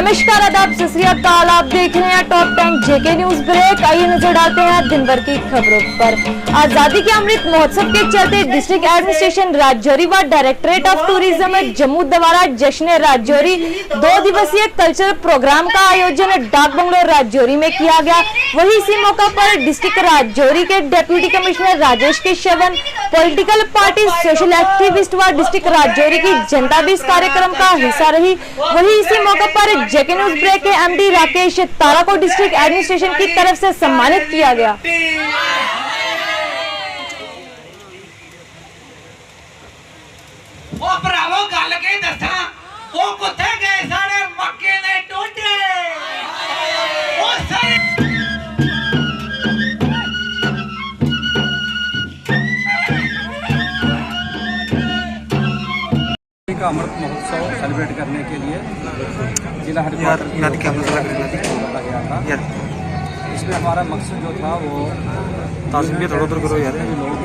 नमस्कार, आदाब, सत श्री अकाल। आप देख रहे हैं टॉप 10 जेके न्यूज ब्रेक। आइए नजर डालते हैं दिन भर की खबरों पर। आजादी के अमृत महोत्सव के चलते डिस्ट्रिक्ट एडमिनिस्ट्रेशन राजौरी व डायरेक्टरेट ऑफ टूरिज्म जम्मू द्वारा जश्न राजौरी 2 दिवसीय कल्चरल प्रोग्राम का आयोजन डाक बंगलो राजौरी में किया गया। वही इसी मौका पर डिस्ट्रिक्ट राजौरी के डेप्यूटी कमिश्नर राजेश के शवन, पॉलिटिकल पार्टी, सोशल एक्टिविस्ट व डिस्ट्रिक्ट राजौरी की जनता भी इस कार्यक्रम का हिस्सा रही। वही इसी मौके पर जेके न्यूज ब्रेक के एमडी राकेश तारा को डिस्ट्रिक्ट एडमिनिस्ट्रेशन की तरफ से सम्मानित किया गया। का अमृत महोत्सव सेलिब्रेट करने के लिए जिला हेडक्वार्टर गया था। इसमें हमारा मकसद जो था वो लोग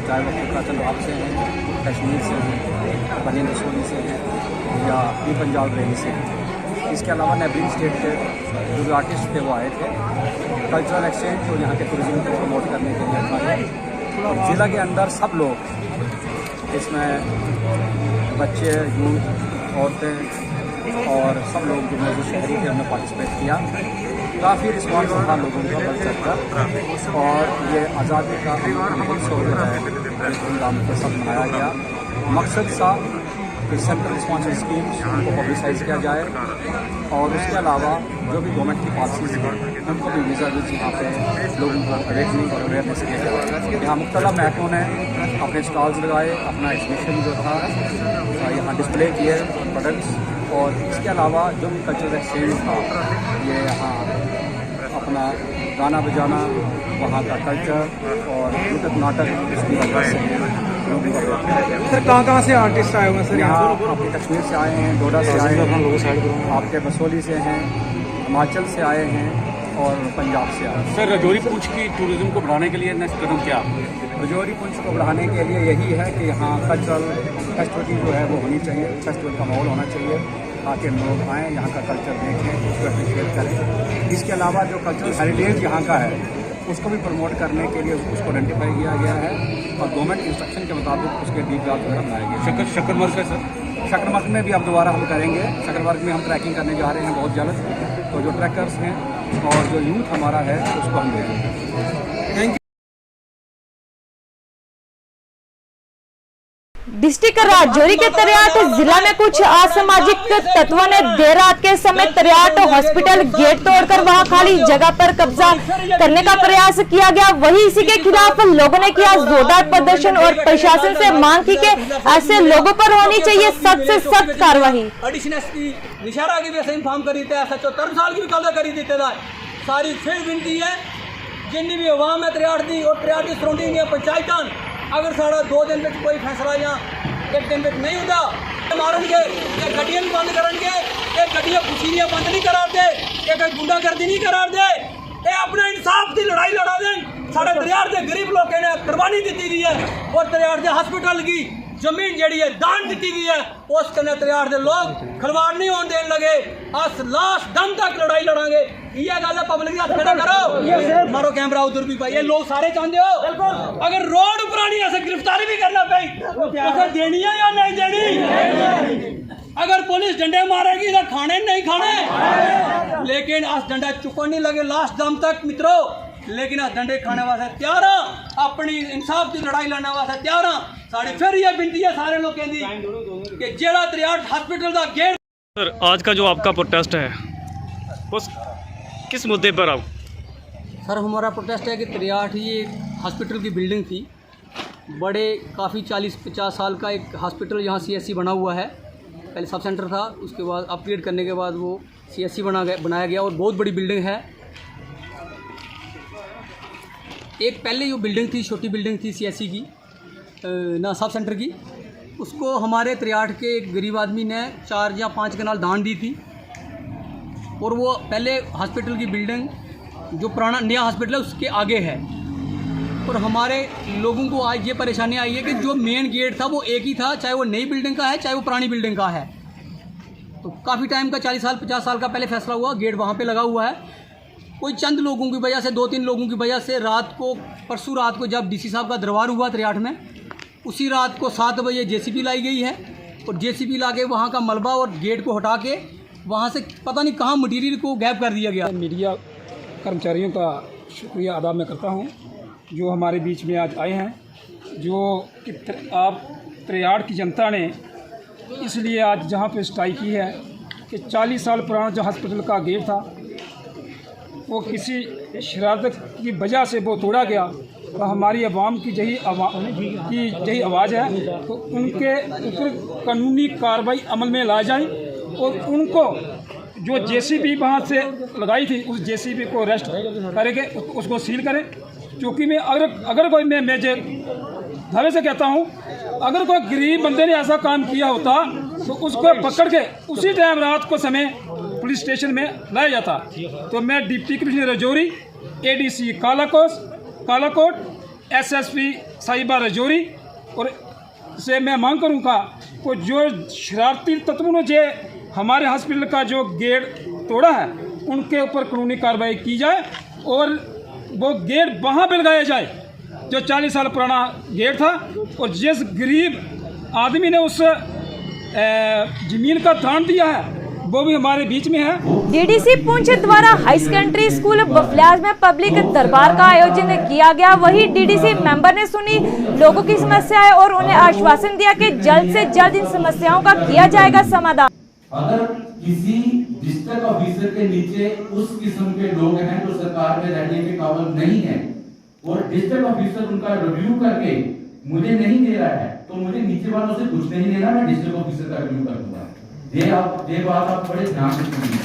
चाहे वो कचनवाब से हैं, कश्मीर से हैं, बनी रसोली से हैं या न्यू पंजाब रैली से हैं। इसके अलावा नेबरिंग स्टेट के जो आर्टिस्ट थे वो आए थे। कल्चरल एक्सचेंज जो यहाँ के टूरिज्म को प्रमोट करने के लिए हमारे ज़िला के अंदर सब लोग, इसमें बच्चे, यूथ, औरतें और सब लोग जो शहरी थे उन्होंने पार्टिसिपेट किया। काफ़ी रिस्पॉन्स था लोगों का कल्चर का, और ये आज़ादी का महोत्सव जो है धूमधाम के साथ मनाया गया। मकसद था कि सेंट्रल रिस्पॉन्सिबल स्कीम्स उनको पब्लिसाइज किया जाए, और उसके अलावा जो भी गवर्नमेंट की पॉलिसीज हैं उनको भी वीज़ा यहाँ पे लोगों को अवेकनिंग और अवेयरनेस किया जाए। यहाँ मुख्तलिफ महकमों ने अपने स्टॉल्स लगाए, अपना एग्जीबिशन जो था यहाँ डिस्प्ले किए प्रोडक्ट्स, और इसके अलावा जो भी कल्चरल एक्सचेंज था ये यहाँ अपना गाना बजाना, वहाँ का कल्चर और नाटक नाटक इसकी वजह से सर कहाँ से आर्टिस्ट आए हुए हैं? सर यहाँ आपके कश्मीर से आए हैं, डोडा से आए हैं, आपके बसोली से हैं, हिमाचल से आए हैं और पंजाब से आए हैं। सर राजौरी पुंछ की टूरिज्म को बढ़ाने के लिए नेक्स्ट कदम क्या? राजौरी पुंछ को बढ़ाने के लिए यही है कि यहाँ कल्चरल फेस्टिवल जो है वो होनी चाहिए, फेस्टिवल का माहौल होना चाहिए ताकि लोग आएँ, यहाँ का कल्चर देखें, उसको अप्रिशिएट करें। इसके अलावा जो कल्चरल हेरिटेज यहाँ का है उसको भी प्रमोट करने के लिए उसको आइडेंटिफाई किया गया है, और गवर्नमेंट इंस्ट्रक्शन के मुताबिक उसके डीपयार्ड वगैरह बनाएंगे। शक्करमर्ग है सर, शक्करमर्ग में भी अब दोबारा हम करेंगे। शक्करमर्ग में हम ट्रैकिंग करने जा रहे हैं बहुत जल्द, तो जो ट्रैकर्स हैं और जो यूथ हमारा है उसको हम देंगे। Thank you. डिस्ट्रिक्ट राजौरी के तरियाट जिला में कुछ असामाजिक तत्वों ने देर रात के समय तरियाट हॉस्पिटल गेट तोड़कर वहां खाली जगह पर कब्जा करने का प्रयास किया गया। वहीं इसी के खिलाफ लोगों ने किया जोरदार प्रदर्शन और प्रशासन से मांग की कि ऐसे लोगों पर होनी चाहिए सख्त से सख्त कार्रवाई। निशारा की भी ऐसे इन्फॉर्म करी थे, 74 साल की भी कब्जा करी देते था। सारी फिर विनती है जिन्नी भी अवाम है तरियाट दी और तरियाट की सराउंडिंग है पंचायत, अगर साढ़ा 2 दिन में कोई फैसला या 1 दिन में नहीं होता मारेंगे, ये गड्डियां बंद करेंगे, ये गड्डियां पुशीरियां बंद नहीं करा दे, ये कोई गुंडागर्दी नहीं करा दे, ये अपने इंसाफ की लड़ाई लड़ा दें। साढ़े तरियाट के गरीब लोगों ने कुर्बानी दी गई है, और तरियाट के हॉस्पिटल की जमीन जी है दान दी गई है, उस कने तरियाट के लोग खिलवाड़ नहीं होने देने लगे। अस लास्ट दम तक लड़ाई लड़ांगे। ये गल है, पब्लिक हाथ खड़ा करो, मारो कैमरा उधर भी भाई, ये लोग सारे चाहते हो। अगर रोड उपरानी ऐसे गिरफ्तारी भी करना पाई तो देनी है या नहीं देनी? अगर पुलिस डंडे मारेगी तो खाने नहीं खाने, लेकिन अस डंडा चुकन नहीं लगे लास्ट दम तक मित्रों, लेकिन अस डंडे खाने वास्ते तैयार हाँ, अपनी इंसाफ की लड़ाई लड़ने वास्ते तैयार हाँ। साड़ी फिर यह बिनती है सारे लोगों की कि जेड़ा तरियाट हॉस्पिटल का गेट। सर आज का जो आपका प्रोटेस्ट है उस किस मुद्दे पर आप? सर हमारा प्रोटेस्ट है कि तरियाट ये हॉस्पिटल की बिल्डिंग थी, बड़े काफ़ी 40-50 साल का एक हॉस्पिटल यहाँ CSC बना हुआ है। पहले सब सेंटर था, उसके बाद अपग्रेड करने के बाद वो CSC बनाया गया, और बहुत बड़ी बिल्डिंग है। एक पहले जो बिल्डिंग थी, छोटी बिल्डिंग थी CSC की ना सब सेंटर की, उसको हमारे तरियाट के एक गरीब आदमी ने 4 या 5 कनाल दान दी थी, और वो पहले हॉस्पिटल की बिल्डिंग जो पुराना नया हॉस्पिटल है उसके आगे है। और हमारे लोगों को आज ये परेशानी आई है कि जो मेन गेट था वो एक ही था, चाहे वो नई बिल्डिंग का है चाहे वो पुरानी बिल्डिंग का है। तो काफ़ी टाइम का 40 साल 50 साल का पहले फैसला हुआ, गेट वहाँ पे लगा हुआ है। कोई चंद लोगों की वजह से, 2-3 लोगों की वजह से रात को, परसों रात को जब डीसी साहब का दरबार हुआ 63 में, उसी रात को 7 बजे जेसीबी लाई गई है और जेसीबी ला के वहाँ का मलबा और गेट को हटा के वहाँ से पता नहीं कहाँ मटीरियल को गायब कर दिया गया। मीडिया कर्मचारियों का शुक्रिया अदा मैं करता हूँ जो हमारे बीच में आज आए हैं, जो कि आप त्रियाड़ की जनता ने इसलिए आज जहाँ पे स्ट्राइक की है कि 40 साल पुराना जो हॉस्पिटल का गेट था वो किसी शरारत की वजह से वो तोड़ा गया, तो हमारी आवाम की यही आवाज़ है, तो उनके ऊपर कानूनी कार्रवाई अमल में ला जाए और उनको जो जेसीबी वहाँ से लगाई थी उस जेसीबी को अरेस्ट करेंगे, उसको सील करें। क्योंकि मैं अगर कोई मैं धावे से कहता हूँ, अगर कोई गरीब बंदे ने ऐसा काम किया होता तो उसको पकड़ के उसी टाइम रात को समय पुलिस स्टेशन में लाया जाता। तो मैं deputy commissioner Rajouri, ADC Kalakot, SSP साहिबा रजौरी और से मैं मांग करूँगा कि जो शरारती तत्वों ने जो हमारे हॉस्पिटल का जो गेट तोड़ा है उनके ऊपर कानूनी कार्रवाई की जाए और वो गेट वहाँ पर लगाया जाए जो 40 साल पुराना गेट था, और जिस गरीब आदमी ने उस ज़मीन का दान दिया है वो भी हमारे बीच में है। डीडीसी पुंछ द्वारा हाई सेकेंडरी स्कूल बफल्याज में पब्लिक दरबार का आयोजन किया गया। वही डीडीसी मेंबर ने सुनी लोगों की समस्याएं और उन्हें आश्वासन दिया कि जल्द से जल्द इन समस्याओं का किया जाएगा समाधान। अगर किसी डिस्ट्रिक्ट ऑफिसर के नीचे उस किस्म के लोग हैं जो सरकार में रहने के काबिल नहीं है और डिस्ट्रिक्ट ऑफिसर उनका रिव्यू करके मुझे नहीं दे रहा है, तो मुझे नीचे वालों से कुछ नहीं लेना, मैं डिस्ट्रिक्ट ऑफिसर का रिव्यू कर दूंगा। ये बात आप बड़े ध्यान से सुनिए।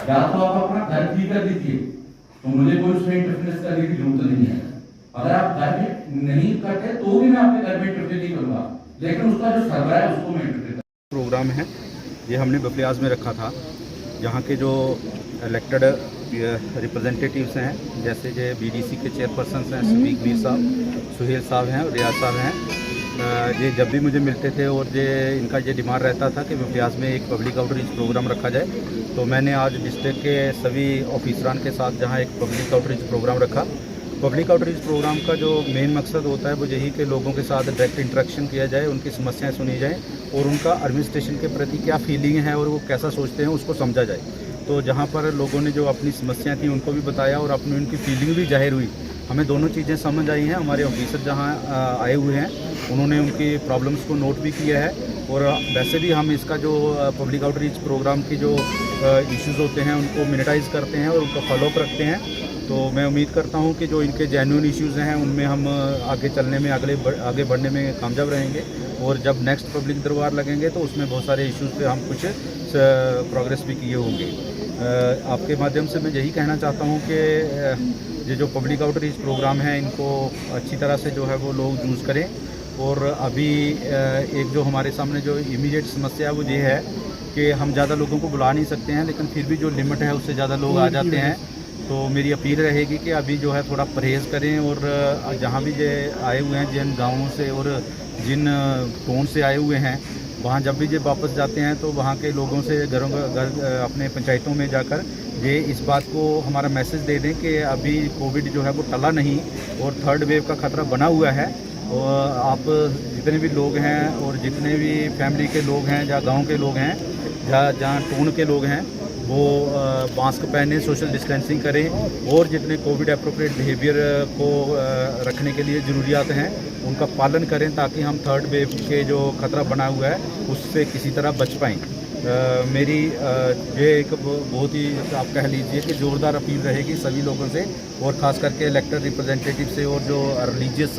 या तो आप अपना घर ठीक कर दीजिए, तो मुझे कोई उसमें इंटरफेरेंस करने की जरूरत नहीं है। अगर आप घर में नहीं करते तो भी मैं आपके घर में इंटरफेयर नहीं करूंगा, लेकिन उसका जो सर्वर है उसको मैं इंटरफेयर। प्रोग्राम है ये हमने बफल्याज में रखा था। यहाँ के जो इलेक्टेड रिप्रेजेंटेटिव्स हैं, जैसे जो बीडीसी के चेयरपर्सन हैं सिद्दीक मीर साहब, सुहेल साहब हैं और रियाज साहब हैं, ये जब भी मुझे मिलते थे और ये इनका ये डिमांड रहता था कि बफल्याज में एक पब्लिक आउटरीच प्रोग्राम रखा जाए, तो मैंने आज डिस्ट्रिक्ट के सभी ऑफिसरान के साथ जहाँ एक पब्लिक आउटरीच प्रोग्राम रखा। पब्लिक आउटरीच प्रोग्राम का जो मेन मकसद होता है वो यही कि लोगों के साथ डायरेक्ट इंटरेक्शन किया जाए, उनकी समस्याएं सुनी जाएं और उनका एडमिनिस्ट्रेशन के प्रति क्या फीलिंग है और वो कैसा सोचते हैं उसको समझा जाए। तो जहाँ पर लोगों ने जो अपनी समस्याएं थी उनको भी बताया और अपनी उनकी फीलिंग भी जाहिर हुई। हमें दोनों चीज़ें समझ आई हैं। हमारे ऑफिसर जहाँ आए हुए हैं उन्होंने उनकी प्रॉब्लम्स को नोट भी किया है और वैसे भी हम इसका जो पब्लिक आउटरीच प्रोग्राम की जो इश्यूज़ होते हैं उनको मिनिटाइज़ करते हैं और उनका फॉलोअप रखते हैं। तो मैं उम्मीद करता हूं कि जो इनके जेन्युइन इश्यूज़ हैं उनमें हम आगे चलने में आगे बढ़ने में कामयाब रहेंगे और जब नेक्स्ट पब्लिक दरबार लगेंगे तो उसमें बहुत सारे इश्यूज़ पे हम कुछ प्रोग्रेस भी किए होंगे। आपके माध्यम से मैं यही कहना चाहता हूं कि ये जो पब्लिक आउटरीच प्रोग्राम है इनको अच्छी तरह से जो है वो लोग यूज़ करें। और अभी एक जो हमारे सामने जो इमीडिएट समस्या है वो ये है कि हम ज़्यादा लोगों को बुला नहीं सकते हैं, लेकिन फिर भी जो लिमिट है उससे ज़्यादा लोग आ जाते हैं। तो मेरी अपील रहेगी कि अभी जो है थोड़ा परहेज़ करें और जहाँ भी ये आए हुए हैं जिन गाँवों से और जिन टाउन से आए हुए हैं वहाँ जब भी ये वापस जाते हैं तो वहाँ के लोगों से घर अपने पंचायतों में जाकर ये इस बात को हमारा मैसेज दे दें कि अभी कोविड जो है वो टला नहीं और थर्ड वेव का खतरा बना हुआ है। और आप जितने भी लोग हैं और जितने भी फैमिली के लोग हैं या गाँव के लोग हैं जहाँ टाउन के लोग हैं वो मास्क पहने, सोशल डिस्टेंसिंग करें और जितने कोविड एप्रोप्रिएट बिहेवियर को रखने के लिए ज़रूरियात हैं उनका पालन करें ताकि हम थर्ड वेव के जो खतरा बना हुआ है उससे किसी तरह बच पाएँ। मेरी ये एक बहुत ही आप कह लीजिए कि ज़ोरदार अपील रहेगी सभी लोगों से और ख़ास करके इलेक्टेड रिप्रेजेंटेटिव से और जो रिलीजियस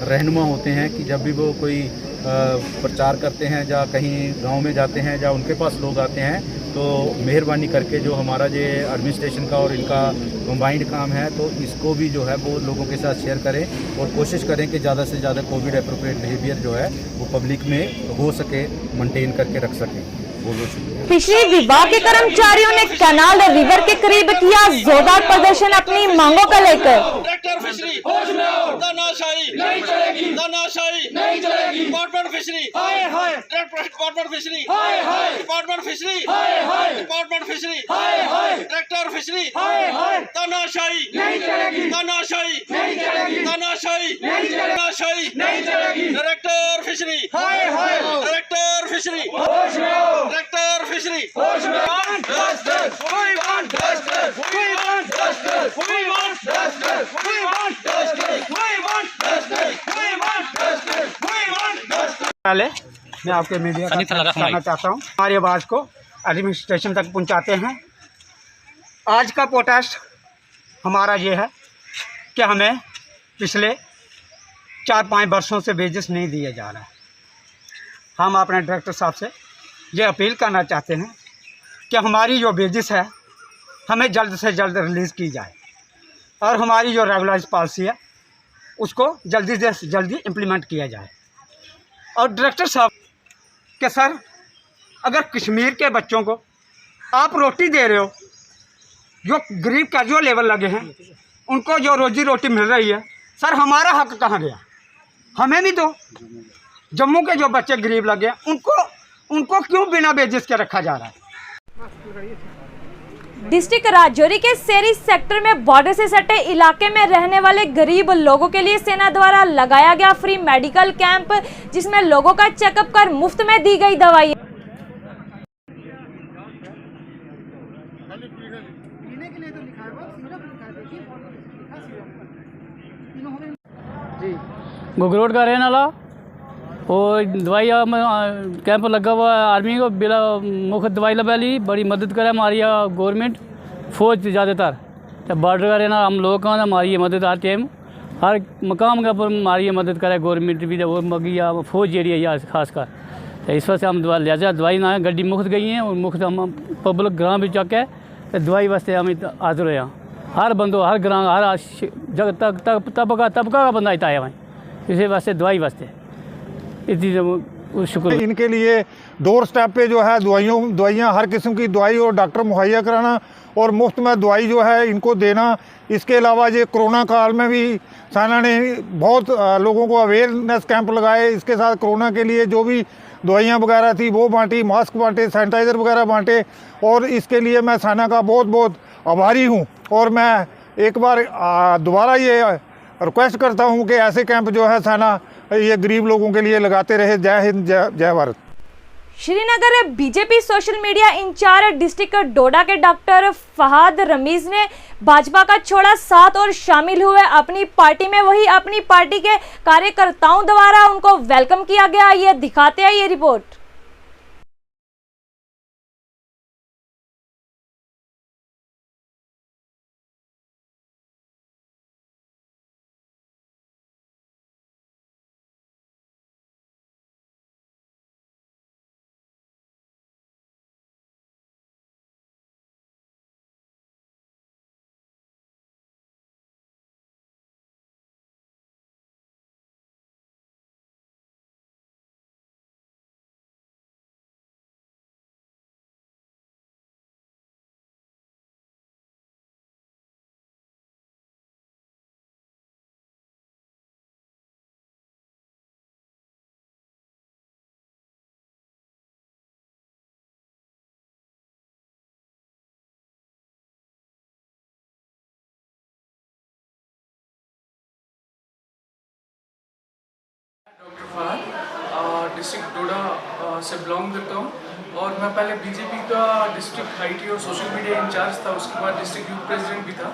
रहनुमा होते हैं कि जब भी वो कोई प्रचार करते हैं या कहीं गांव में जाते हैं या उनके पास लोग आते हैं तो मेहरबानी करके जो हमारा ये एडमिनिस्ट्रेशन का और इनका कंबाइंड काम है तो इसको भी जो है वो लोगों के साथ शेयर करें और कोशिश करें कि ज़्यादा से ज़्यादा कोविड एप्रोप्रिएट बिहेवियर जो है वो पब्लिक में हो सके मेंटेन करके रख सकें। पिछले विभाग के कर्मचारियों ने कैनाल रिवर के करीब किया जोरदार प्रदर्शन अपनी मांगों को लेकर। ट्रैक्टर फिशरी होश में आओ, तानाशाही नहीं चलेगी, तानाशाही नहीं चलेगी, डिपार्टमेंट फिशरी हाय हाय, डिपार्टमेंट फिशरी हाय हाय, डिपार्टमेंट फिशरी हाय हाय, डिपार्टमेंट फिशरी हाय हाय, ट्रैक्टर फिशरी हाय हाय, तानाशाही नहीं चलेगी, तानाशाही नहीं चलेगी, तानाशाही नहीं चलेगी, तानाशाही नहीं चलेगी, डायरेक्टर फिशरी हाय हाय, डायरेक्टर फिशरी होश में आओ, डायरेक्टर फिशरी होश में आओ, justice we want justice, we want justice, we want justice, we want justice, we want justice, we want justice, we want justice. पहले मैं आपके मीडिया का कहना चाहता हूँ, हमारी आवाज़ को एडमिनिस्ट्रेशन तक पहुँचाते हैं। आज का प्रोटेस्ट हमारा ये है कि हमें पिछले 4-5 वर्षों से वेजेस नहीं दिया जा रहा है। हम अपने डायरेक्टर साहब से ये अपील करना चाहते हैं कि हमारी जो वेजेस है हमें जल्द से जल्द रिलीज़ की जाए और हमारी जो रेगुलराइज पॉलिसी है उसको जल्दी से जल्दी इम्प्लीमेंट किया जाए। और डायरेक्टर साहब कि सर, अगर कश्मीर के बच्चों को आप रोटी दे रहे हो, जो गरीब का जो लेवल लगे हैं उनको जो रोजी रोटी मिल रही है, सर हमारा हक कहाँ गया? हमें भी दो। जम्मू के जो बच्चे गरीब लगे हैं उनको क्यों बिना वेजेस के रखा जा रहा है? डिस्ट्रिक्ट राजौरी के शहरी सेक्टर में बॉर्डर से सटे इलाके में रहने वाले गरीब लोगों के लिए सेना द्वारा लगाया गया फ्री मेडिकल कैंप, जिसमें लोगों का चेकअप कर मुफ्त में दी गई दवाई। घुघरोड का रहने वाला और दवाई कैंप लगा हुआ है। आर्मी को बिना मुफ्त दवाई लगा ली, बड़ी मदद करे हमारी गवर्नमेंट फौज ज़्यादातर। जब बॉर्डर का रहना हम लोग का हमारी मदद हर टाइम हर मकाम का पर हमारी मदद करे गवर्नमेंट भी, वो मगी या फौज जी है यार खासकर। तो इस वजह से हम लिहाजा दवाई ना गड्डी मुफ्त गई हैं और मुफ्त हम पब्लिक ग्रां भी चक है तो दवाई वास्ते हम हाजिर हुए हैं। हर बंदो हर ग्रां हर जगह तबका का बंदा इतना आया है इसी वास्ते दवाई वास्ते इतनी शुक्र। इनके लिए डोर स्टेप पे जो है दवाइयाँ हर किस्म की दवाई और डॉक्टर मुहैया कराना और मुफ्त में दवाई जो है इनको देना। इसके अलावा ये कोरोना काल में भी सेना ने बहुत लोगों को अवेयरनेस कैंप लगाए। इसके साथ कोरोना के लिए जो भी दवाइयाँ वगैरह थी वो बांटी, मास्क बांटे, सैनिटाइज़र वगैरह बांटे और इसके लिए मैं सेना का बहुत बहुत आभारी हूँ। और मैं एक बार दोबारा ये रिक्वेस्ट करता हूँ कि ऐसे कैंप जो है सेना ये गरीब लोगों के लिए लगाते रहे। जय हिंद, जय Bharat. Srinagar BJP social media incharge district Doda के डॉक्टर फहाद रमीज ने भाजपा का छोड़ा साथ और शामिल हुए अपनी पार्टी में। वही अपनी पार्टी के कार्यकर्ताओं द्वारा उनको वेलकम किया गया, ये दिखाते हैं ये रिपोर्ट। डॉक्टर फहद डिस्ट्रिक्ट डोडा से बिलोंग करता हूँ और मैं पहले बीजेपी का डिस्ट्रिक्ट आईटी और सोशल मीडिया इंचार्ज था, उसके बाद डिस्ट्रिक्ट यूथ प्रेसिडेंट भी था।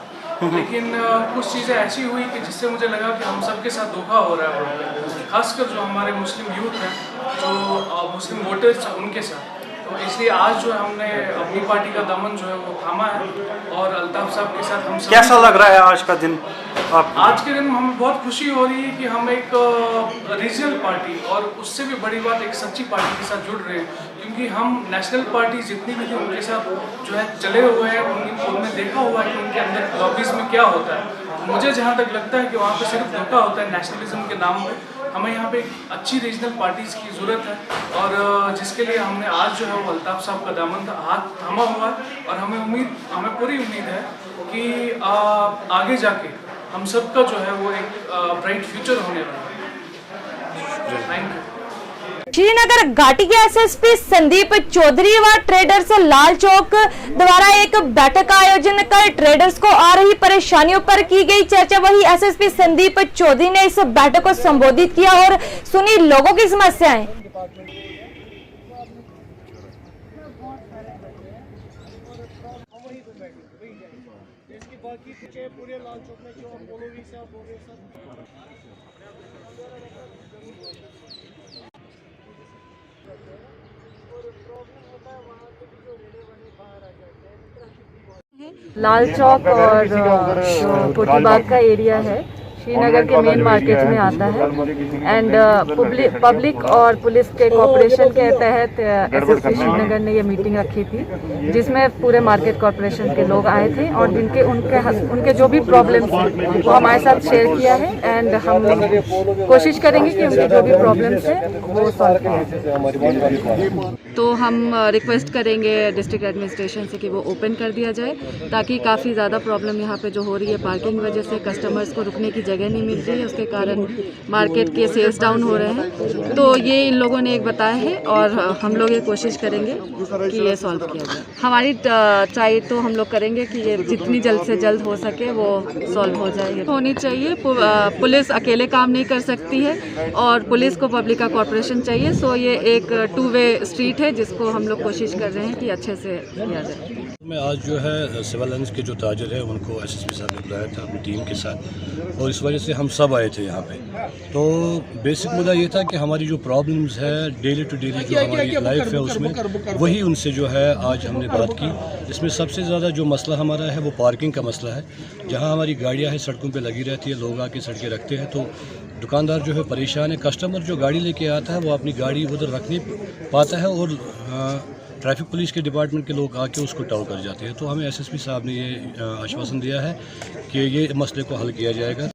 लेकिन कुछ चीज़ें ऐसी हुई कि जिससे मुझे लगा कि हम सबके साथ धोखा हो रहा है, खासकर जो हमारे मुस्लिम यूथ हैं, जो मुस्लिम वोटर्स हैं उनके साथ। तो इसलिए आज जो है हमने अपनी पार्टी का दामन जो है वो थामा है और अल्ताफ साहब के साथ हम सब। कैसा लग रहा है आज का दिन आपको? आज के दिन हमें बहुत खुशी हो रही है कि हम एक रीजनल पार्टी और उससे भी बड़ी बात एक सच्ची पार्टी के साथ जुड़ रहे हैं, क्योंकि हम नेशनल पार्टी जितनी भी थी उनके साथ जो है चले हुए हैं, उनने देखा हुआ है कि उनके अंदर लॉबीज में क्या होता है। मुझे जहाँ तक लगता है कि वहाँ पे सिर्फ धोखा होता है नेशनलिज्म के नाम पे। हमें यहाँ पे अच्छी रीजनल पार्टीज़ की ज़रूरत है और जिसके लिए हमने आज जो है वो अल्ताफ़ साहब का दामन हाथ थामा हुआ है और हमें पूरी उम्मीद है कि आगे जाके हम सबका जो है वो एक ब्राइट फ्यूचर होने वाला है। Thank you. श्रीनगर घाटी के एसएसपी संदीप चौधरी व ट्रेडर्स लाल चौक द्वारा एक बैठक का आयोजन कर ट्रेडर्स को आ रही परेशानियों पर की गई चर्चा। वही एसएसपी संदीप चौधरी ने इस बैठक को संबोधित किया और सुनी लोगों की समस्याएं। लाल चौक और कोटीबाग का एरिया है, श्रीनगर के मेन मार्केट में आता है एंड पब्लिक और पुलिस के कोऑपरेशन के तहत एसएसपी श्रीनगर ने ये मीटिंग रखी थी जिसमें पूरे मार्केट कॉरपोरेशन के लोग आए थे और उनके जो भी प्रॉब्लम्स हैं वो हमारे साथ शेयर किया है एंड हम कोशिश करेंगे कि उनके जो भी प्रॉब्लम्स हैं वो सॉल्व किया जाए। तो हम रिक्वेस्ट करेंगे डिस्ट्रिक्ट एडमिनिस्ट्रेशन से कि वो ओपन कर दिया जाए ताकि काफ़ी ज़्यादा प्रॉब्लम यहाँ पे जो हो रही है पार्किंग वजह से कस्टमर्स को रुकने की जगह नहीं मिल रही है, उसके कारण मार्केट के सेल्स डाउन हो रहे हैं। तो ये इन लोगों ने एक बताया है और हम लोग ये कोशिश करेंगे कि ये सॉल्व किया जाए। हमारी ट्राई तो हम लोग करेंगे कि ये जितनी जल्द से जल्द हो सके वो सॉल्व हो जाए। होनी चाहिए, पुलिस अकेले काम नहीं कर सकती है और पुलिस को पब्लिक का कॉर्पोरेशन चाहिए। सो ये एक 2 वे स्ट्रीट है जिसको हम लोग कोशिश कर रहे हैं कि अच्छे से किया जाए। मैं आज जो है सिविल लाइन्स के जो ताजर है उनको एसएसपी साहब ने बुलाया था अपनी टीम के साथ और इस वजह से हम सब आए थे यहाँ पे। तो बेसिक मुद्दा ये था कि हमारी जो प्रॉब्लम्स है डेली टू डेली जो हमारी लाइफ है उसमें वही उनसे जो है आज हमने बात की। इसमें सबसे ज़्यादा जो मसला हमारा है वो पार्किंग का मसला है। जहाँ हमारी गाड़ियाँ हैं सड़कों पर लगी रहती है, लोग आके सड़कें रखते हैं तो दुकानदार जो है परेशान है। कस्टमर जो गाड़ी लेके आता है वो अपनी गाड़ी उधर रख नहीं पाता है और ट्रैफिक पुलिस के डिपार्टमेंट के लोग आके उसको टॉव कर जाते हैं। तो हमें एसएसपी साहब ने ये आश्वासन दिया है कि ये मसले को हल किया जाएगा।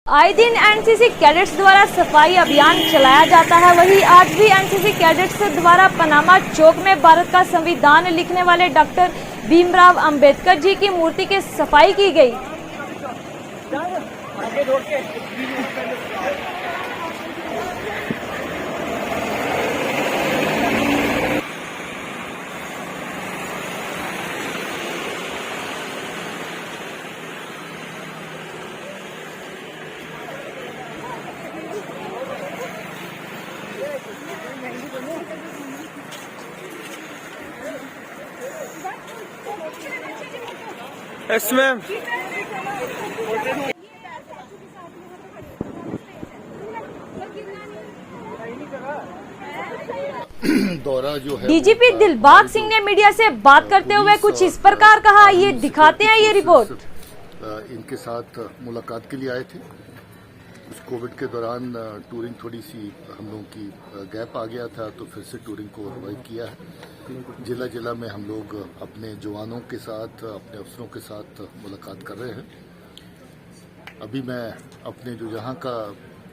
आए दिन एनसीसी कैडेट्स द्वारा सफाई अभियान चलाया जाता है। वहीं आज भी एनसीसी कैडेट्स द्वारा पनामा चौक में भारत का संविधान लिखने वाले डॉक्टर भीमराव अंबेडकर जी की मूर्ति की सफाई की गई। Yes, ma'am. दौरा जो है डीजीपी दिलबाग सिंह ने मीडिया से बात करते हुए कुछ इस प्रकार कहा। ये दिखाते हैं ये रिपोर्ट। इनके साथ मुलाकात के लिए आए थे। उस कोविड के दौरान टूरिंग थोड़ी सी हम लोगों की गैप आ गया था तो फिर से टूरिंग को रिवाइव किया है। जिला जिला में हम लोग अपने जवानों के साथ अपने अफसरों के साथ मुलाकात कर रहे हैं। अभी मैं अपने जो यहाँ का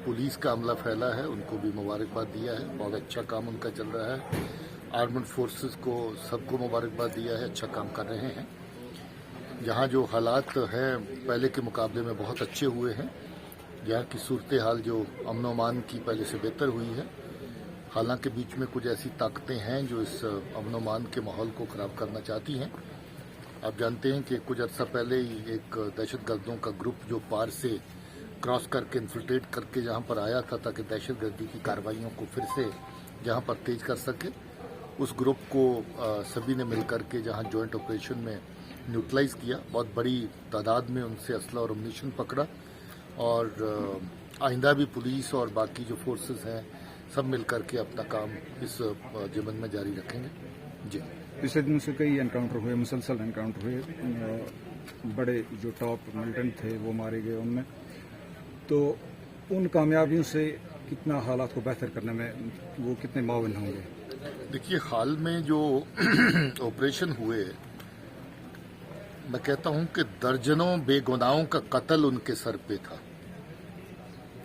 पुलिस का अमला फैला है उनको भी मुबारकबाद दिया है। बहुत अच्छा काम उनका चल रहा है। आर्मड फोर्सेस को सबको मुबारकबाद दिया है, अच्छा काम कर रहे हैं। यहाँ जो हालात हैं पहले के मुकाबले में बहुत अच्छे हुए हैं। यहाँ की सूरत हाल जो अमन अमान की पहले से बेहतर हुई है। हालांकि बीच में कुछ ऐसी ताकतें हैं जो इस अमन अमान के माहौल को ख़राब करना चाहती हैं। आप जानते हैं कि कुछ अर्सा पहले ही एक दहशतगर्दों का ग्रुप जो पार से क्रॉस करके इन्फिल्ट्रेट करके यहाँ पर आया था ताकि दहशतगर्दी की कार्रवाइयों को फिर से यहाँ पर तेज कर सके उस ग्रुप को सभी ने मिलकर के जहां जॉइंट ऑपरेशन में न्यूट्रलाइज किया। बहुत बड़ी तादाद में उनसे असला और अम्यूनिशन पकड़ा और आइंदा भी पुलिस और बाकी जो फोर्सेस हैं सब मिलकर के अपना काम इस ज़मीन में जारी रखेंगे। जी, पिछले दिनों से कई एनकाउंटर हुए, मुसलसल एनकाउंटर हुए, बड़े जो टॉप मिलिटेंट थे वो मारे गए उनमें, तो उन कामयाबियों से कितना हालात को बेहतर करने में वो कितने मावन होंगे? देखिए, हाल में जो ऑपरेशन हुए, मैं कहता हूं कि दर्जनों बेगुनाहों का कत्ल उनके सर पे था।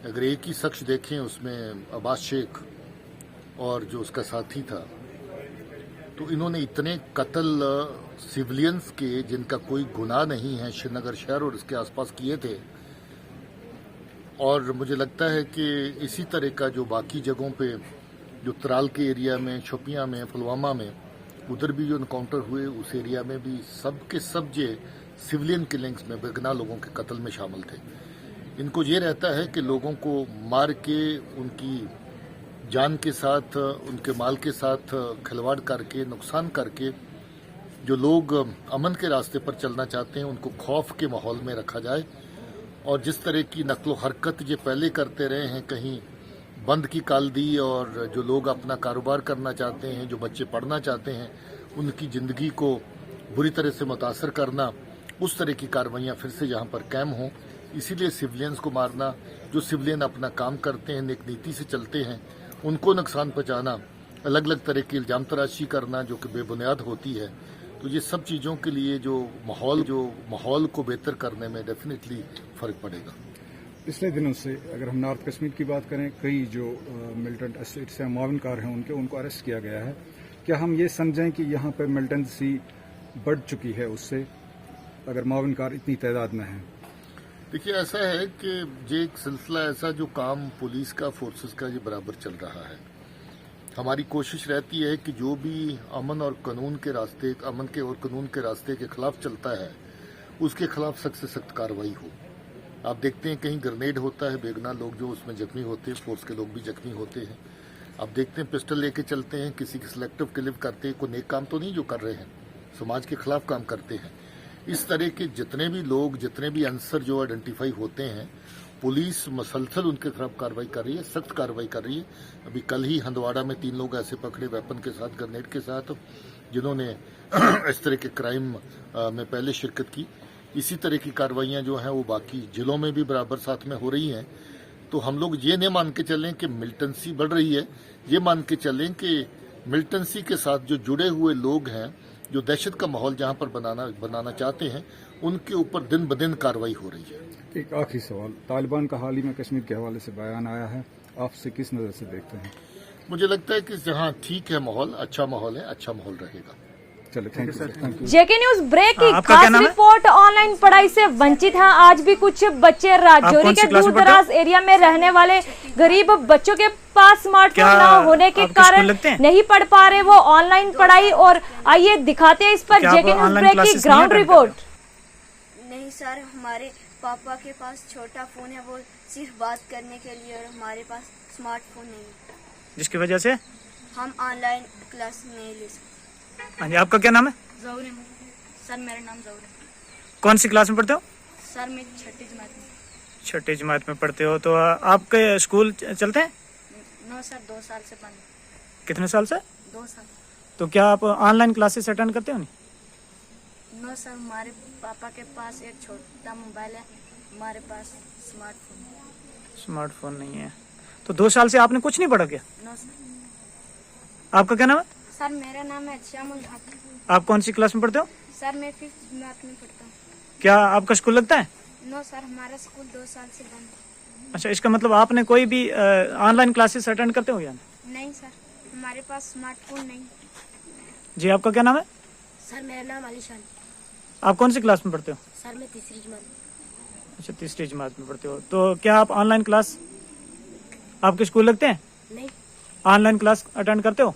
अगर एक ही शख्स देखें, उसमें अब्बास शेख और जो उसका साथी था, तो इन्होंने इतने कत्ल सिविलियंस के जिनका कोई गुनाह नहीं है श्रीनगर शहर और इसके आसपास किए थे। और मुझे लगता है कि इसी तरह का जो बाकी जगहों पे, जो त्राल के एरिया में, शोपियां में, पुलवामा में, उधर भी जो इनकाउंटर हुए, उस एरिया में भी सब के सब जे सिविलियन किलिंग्स में बेगुनाह लोगों के कत्ल में शामिल थे। इनको ये रहता है कि लोगों को मार के उनकी जान के साथ, उनके माल के साथ खिलवाड़ करके, नुकसान करके जो लोग अमन के रास्ते पर चलना चाहते हैं उनको खौफ के माहौल में रखा जाए। और जिस तरह की नकलो हरकत ये पहले करते रहे हैं, कहीं बंद की काल दी, और जो लोग अपना कारोबार करना चाहते हैं, जो बच्चे पढ़ना चाहते हैं, उनकी ज़िंदगी को बुरी तरह से मुतासर करना, उस तरह की कार्रवाइयाँ फिर से यहाँ पर कायम हों। इसीलिए सिविलियंस को मारना, जो सिविलियन अपना काम करते हैं, नेक नीति से चलते हैं, उनको नुकसान पहुँचाना, अलग अलग तरह की इल्जाम तराशी करना जो कि बेबुनियाद होती है, तो ये सब चीज़ों के लिए जो माहौल को बेहतर करने में डेफिनेटली फ़र्क पड़ेगा। पिछले दिनों से अगर हम नॉर्थ कश्मीर की बात करें, कई जो मिलिटेंट एस्टेट्स हैं, मावनकार हैं, उनको अरेस्ट किया गया है। क्या हम ये समझें कि यहाँ पर मिलिटेंसी बढ़ चुकी है उससे, अगर मावनकार इतनी तादाद में हैं? देखिए, ऐसा है कि ये एक सिलसिला ऐसा जो काम पुलिस का, फोर्सेस का ये बराबर चल रहा है। हमारी कोशिश रहती है कि जो भी अमन और कानून के रास्ते, अमन के और कानून के रास्ते के खिलाफ चलता है, उसके खिलाफ सख्त से सख्त कार्रवाई हो। आप देखते हैं कहीं ग्रेनेड होता है, बेगुनाह लोग जो उसमें जख्मी होते हैं, फोर्स के लोग भी जख्मी होते हैं। आप देखते हैं पिस्टल लेके चलते हैं, किसी की सिलेक्टिव किलिंग करते हैं, कोई नेक काम तो नहीं जो कर रहे हैं, समाज के खिलाफ काम करते हैं। इस तरह के जितने भी लोग, जितने भी आंसर जो आइडेंटिफाई होते हैं, पुलिस मसलसल उनके खिलाफ कार्रवाई कर रही है, सख्त कार्रवाई कर रही है। अभी कल ही हंदवाड़ा में 3 लोग ऐसे पकड़े वेपन के साथ, ग्रेनेड के साथ, जिन्होंने इस तरह के क्राइम में पहले शिरकत की। इसी तरह की कार्रवाइयाँ जो हैं वो बाकी जिलों में भी बराबर साथ में हो रही हैं। तो हम लोग ये नहीं मान के चलें कि मिलिटेंसी बढ़ रही है, ये मान के चलें कि मिलिटेंसी के साथ जो जुड़े हुए लोग हैं, जो दहशत का माहौल जहाँ पर बनाना चाहते हैं, उनके ऊपर दिन ब दिन कार्रवाई हो रही है। एक आखिरी सवाल, तालिबान का हाल ही में कश्मीर के हवाले से बयान आया है, आपसे किस नज़र से देखते हैं? मुझे लगता है कि जहाँ ठीक है माहौल, अच्छा माहौल है, अच्छा माहौल रहेगा। चलो, thank you sir. JK news break की खास रिपोर्ट। ऑनलाइन पढ़ाई से वंचित हैं आज भी कुछ बच्चे। राजौरी के दूर दराज एरिया में रहने वाले गरीब बच्चों के पास स्मार्टफोन न होने के कारण नहीं पढ़ पा रहे वो ऑनलाइन पढ़ाई। और आइए दिखाते हैं इस पर जेके न्यूज ब्रेक की ग्राउंड रिपोर्ट। नहीं सर, हमारे पापा के पास छोटा फोन है, वो सिर्फ बात करने के लिए, और हमारे पास स्मार्टफोन नहीं है, जिसकी वजह से हम ऑनलाइन क्लास नहीं ले सकते। हाँ जी, आपका क्या नाम है? जौहर सर, मेरा नाम जौहर। कौन सी क्लास में पढ़ते हो? सर मैं 6ठी जमात में। 6ठी जमात में पढ़ते हो। तो आपके स्कूल चलते हैं? नो सर, 2 साल से बंद। कितने साल से? 2 साल। तो क्या आप ऑनलाइन क्लासेस अटेंड करते हो? नहीं। नो सर, हमारे पापा के पास एक छोटा मोबाइल है, हमारे पास स्मार्टफोन नहीं है। तो 2 साल से आपने कुछ नहीं पढ़ा क्या? No sir. आपका क्या नाम है? सर मेरा नाम है श्यामुल हक। आप कौन सी क्लास में पढ़ते हो? सर मैं 5th जमात में पढ़ता हूँ। क्या आपका स्कूल लगता है? नो सर, हमारा स्कूल 2 साल से बंद है। अच्छा, इसका मतलब आपने कोई भी ऑनलाइन क्लासेस अटेंड करते हो या नहीं सर, हमारे पास स्मार्टफोन नहीं। जी, आपका क्या नाम है? सर मेरा नाम आलिशान। आप कौन सी क्लास में पढ़ते हो? सर मैं 3री जमात। अच्छा, 3री जमात में पढ़ते हो। तो क्या आप ऑनलाइन क्लास, आपके स्कूल लगते हैं? नहीं। ऑनलाइन क्लास अटेंड करते हो?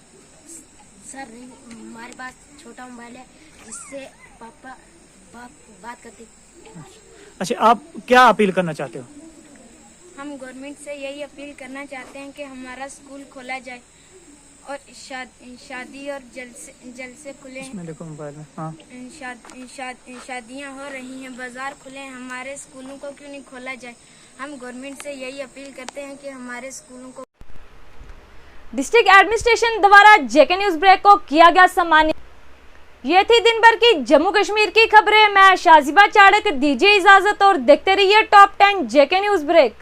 सर नहीं, हमारे पास छोटा मोबाइल है जिससे पापा बात करते। अच्छा, आप क्या अपील करना चाहते हो? हम गवर्नमेंट से यही अपील करना चाहते हैं कि हमारा स्कूल खोला जाए और शादी और जल्द से खुले हैं। देखो मोबाइल में। हाँ, शादियाँ हो रही हैं, बाजार खुले हैं, हमारे स्कूलों को क्यों नहीं खोला जाए। हम गवर्नमेंट से यही अपील करते हैं कि हमारे स्कूलों को। डिस्ट्रिक्ट एडमिनिस्ट्रेशन द्वारा जेके न्यूज ब्रेक को किया गया सम्मानित। ये थी दिन भर की जम्मू कश्मीर की खबरें। मैं शाजिबा चाड़क दीजिए इजाजत और देखते रहिए टॉप 10 जेके न्यूज ब्रेक।